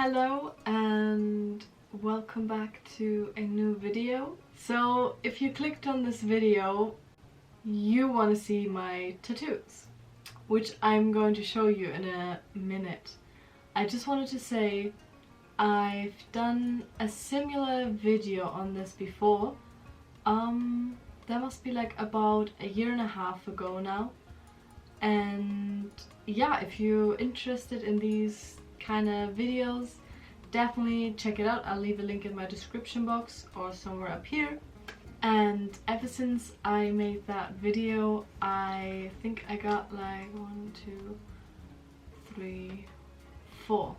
Hello and welcome back to a new video. So if you clicked on this video, you want to see my tattoos, which I'm going to show you in a minute. I just wanted to say I've done a similar video on this before. That must be like about a year and a half ago now. And yeah, if you're interested in these kind of videos, definitely check it out. I'll leave a link in my description box or somewhere up here. And ever since I made that video, I think I got like 1, 2, 3, 4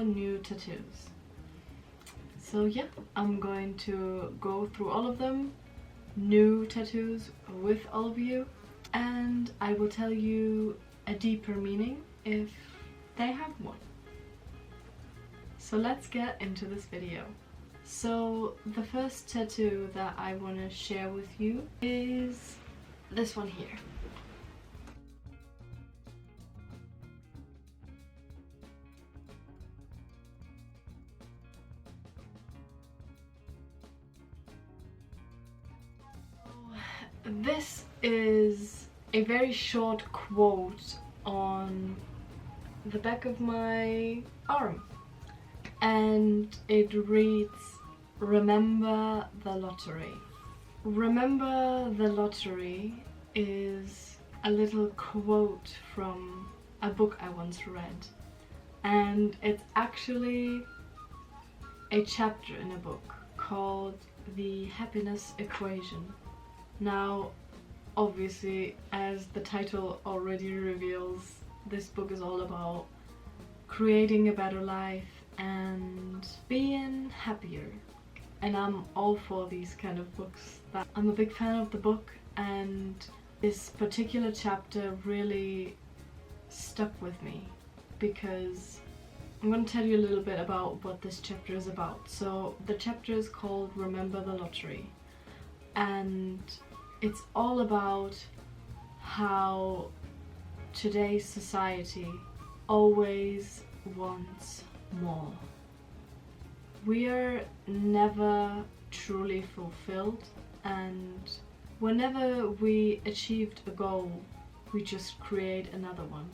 new tattoos. So yeah, I'm going to go through all of them, new tattoos, with all of you, and I will tell you a deeper meaning if they have one. So let's get into this video. So the first tattoo that I want to share with you is this one here. This is a very short quote on the back of my arm, and it reads, "Remember the lottery." Remember the lottery is a little quote from a book I once read, and it's actually a chapter in a book called The Happiness Equation. Now, obviously, as the title already reveals, this book is all about creating a better life and being happier. And I'm all for these kind of books. I'm a big fan of the book, and this particular chapter really stuck with me because I'm going to tell you a little bit about what this chapter is about. So the chapter is called Remember the Lottery, and it's all about how today's society always wants more. We are never truly fulfilled, and whenever we achieved a goal, we just create another one.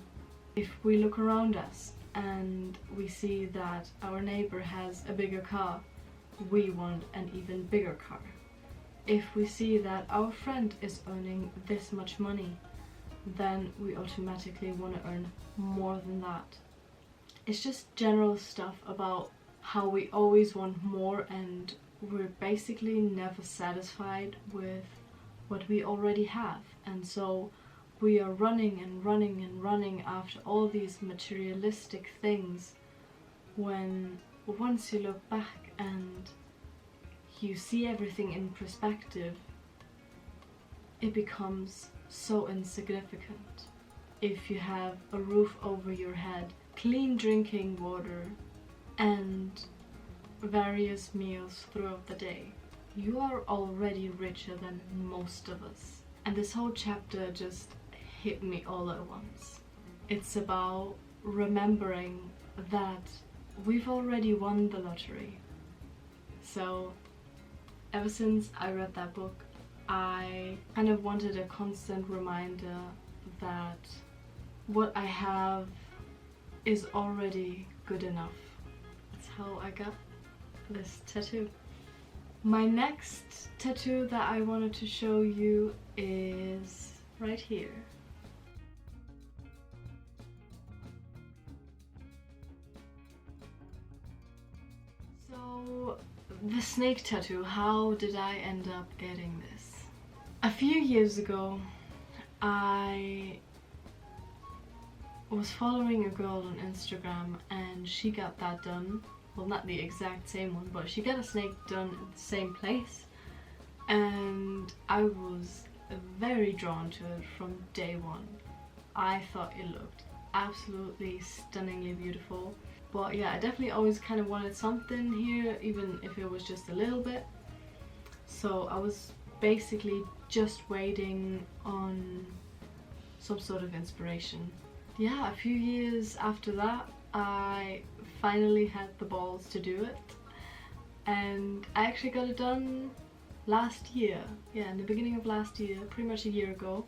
If we look around us and we see that our neighbor has a bigger car, we want an even bigger car. If we see that our friend is earning this much money, then we automatically want to earn more than that. It's just general stuff about how we always want more, and we're basically never satisfied with what we already have. And so we are running and running and running after all these materialistic things, when once you look back and you see everything in perspective, it becomes so insignificant. If you have a roof over your head, clean drinking water, and various meals throughout the day, you are already richer than most of us. And this whole chapter just hit me all at once. It's about remembering that we've already won the lottery. So ever since I read that book, I kind of wanted a constant reminder that what I have is already good enough. That's how I got this tattoo. My next tattoo that I wanted to show you is right here. So the snake tattoo, how did I end up getting this? A few years ago, I was following a girl on Instagram, and she got that done. Well, not the exact same one, but she got a snake done in the same place, and I was very drawn to it from day one. I thought it looked absolutely stunningly beautiful. But yeah, I definitely always kind of wanted something here, even if it was just a little bit. So I was basically just waiting on some sort of inspiration. Yeah, a few years after that, I finally had the balls to do it, and I actually got it done last year. Yeah, in the beginning of last year, pretty much a year ago,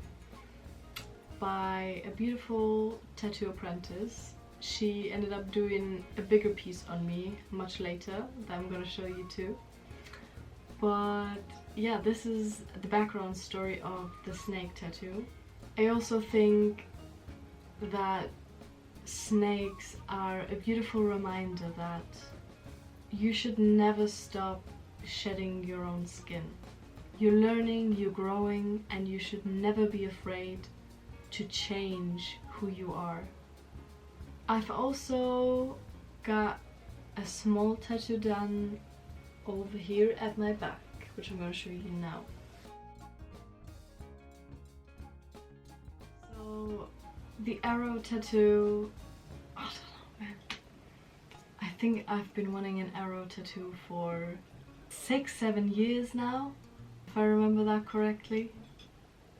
by a beautiful tattoo apprentice. She ended up doing a bigger piece on me much later that I'm gonna show you too. But yeah, this is the background story of the snake tattoo. I also think that snakes are a beautiful reminder that you should never stop shedding your own skin. You're learning, you're growing, and you should never be afraid to change who you are. I've also got a small tattoo done over here at my back, which I'm going to show you now. So the arrow tattoo, I don't know, man. I think I've been wanting an arrow tattoo for 6-7 years now, if I remember that correctly.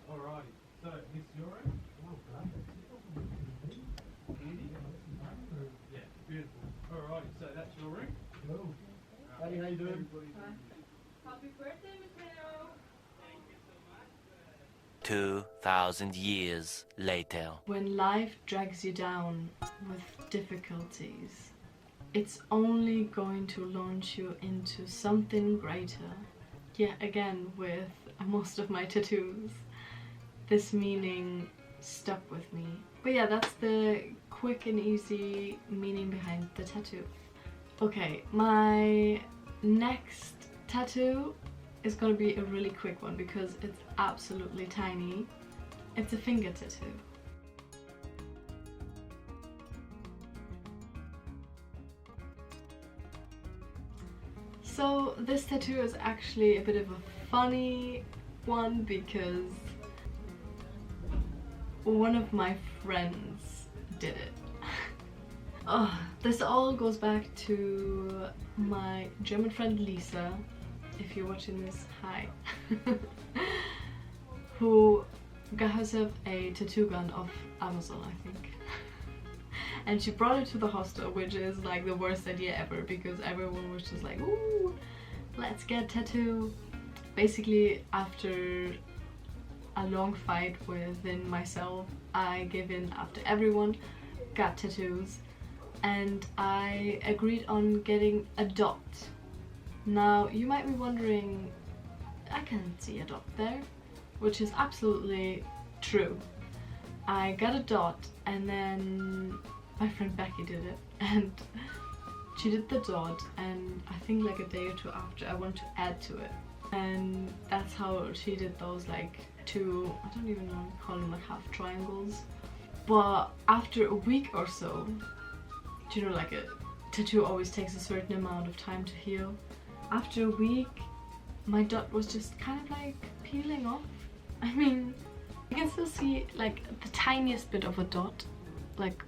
Alright, so this your ring? Yeah, beautiful. Alright, so that's your ring? Cool. Hey, how you doing? Happy birthday, Mateo! 2,000 years later. When life drags you down with difficulties, it's only going to launch you into something greater. Yeah, again, with most of my tattoos, this meaning stuck with me. But yeah, that's the quick and easy meaning behind the tattoo. Okay, my next tattoo is gonna be a really quick one because it's absolutely tiny. It's a finger tattoo. So this tattoo is actually a bit of a funny one because one of my friends did it. Oh, this all goes back to my German friend Lisa, if you're watching this, hi, who got herself a tattoo gun off Amazon, I think. And she brought it to the hostel, which is like the worst idea ever because everyone was just like, ooh, let's get a tattoo. Basically, after a long fight within myself, I gave in after everyone got tattoos, and I agreed on getting a dot. Now, you might be wondering, I can't see a dot there, which is absolutely true. I got a dot, and then my friend Becky did it, and she did the dot, and I think like a day or two after I wanted to add to it, and that's how she did those like two, I don't even know how to call them, like half triangles. But after a week or so, do you know, like a tattoo always takes a certain amount of time to heal. After a week, my dot was just kind of like peeling off. I mean, you can still see like the tiniest bit of a dot, like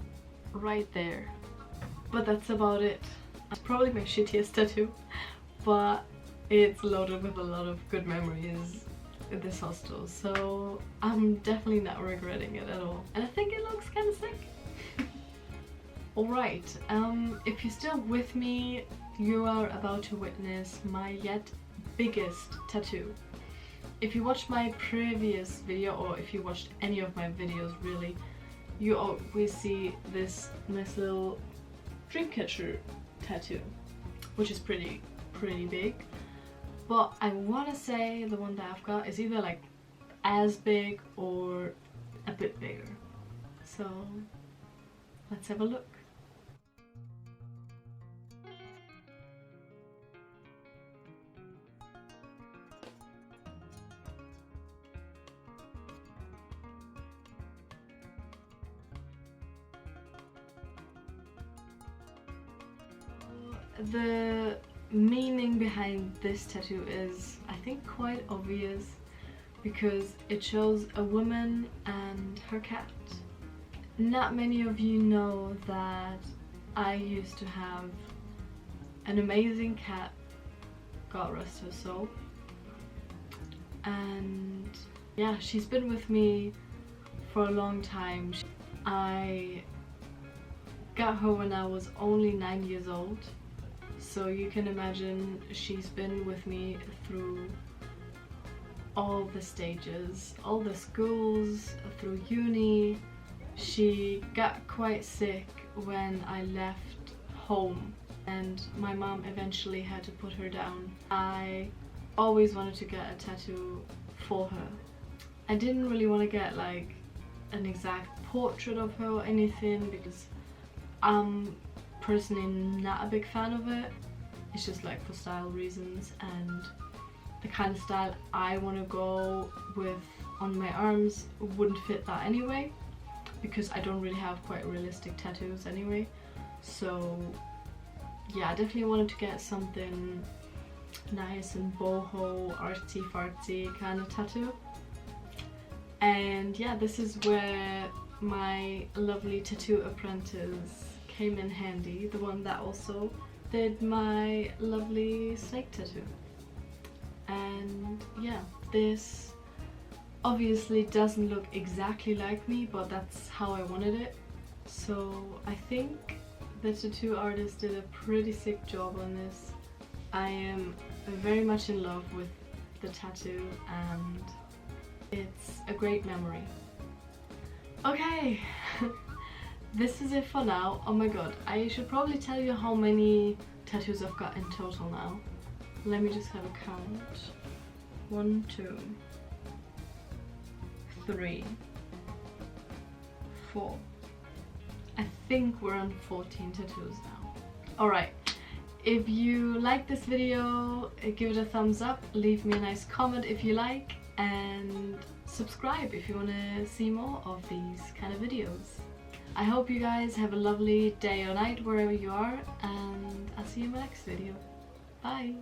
right there. But that's about it. It's probably my shittiest tattoo, but it's loaded with a lot of good memories in this hostel, so I'm definitely not regretting it at all. And I think it looks kind of sick. Alright, if you're still with me, you are about to witness my yet biggest tattoo. If you watched my previous video, or if you watched any of my videos really, you always see this nice little dreamcatcher tattoo, which is pretty big. But I want to say the one that I've got is either like as big or a bit bigger. So let's have a look. The meaning behind this tattoo is, I think, quite obvious because it shows a woman and her cat. Not many of you know that I used to have an amazing cat, God rest her soul, and yeah, she's been with me for a long time. I got her when I was only 9 years old. So you can imagine she's been with me through all the stages, all the schools, through uni. She got quite sick when I left home and my mom eventually had to put her down. I always wanted to get a tattoo for her. I didn't really want to get like an exact portrait of her or anything because I'm personally not a big fan of it. It's just like for style reasons, and the kind of style I want to go with on my arms wouldn't fit that anyway, because I don't really have quite realistic tattoos anyway. So yeah, I definitely wanted to get something nice and boho, artsy fartsy kind of tattoo. And yeah, this is where my lovely tattoo apprentice came in handy, the one that also did my lovely snake tattoo. And yeah, this obviously doesn't look exactly like me, but that's how I wanted it. So I think the tattoo artist did a pretty sick job on this. I am very much in love with the tattoo and it's a great memory. Okay, this is it for now. Oh my god, I should probably tell you how many tattoos I've got in total now. Let me just have a count. 1, 2, 3, 4. I think we're on 14 tattoos now. Alright, if you like this video, give it a thumbs up, leave me a nice comment if you like, and subscribe if you want to see more of these kind of videos. I hope you guys have a lovely day or night wherever you are, and I'll see you in my next video. Bye!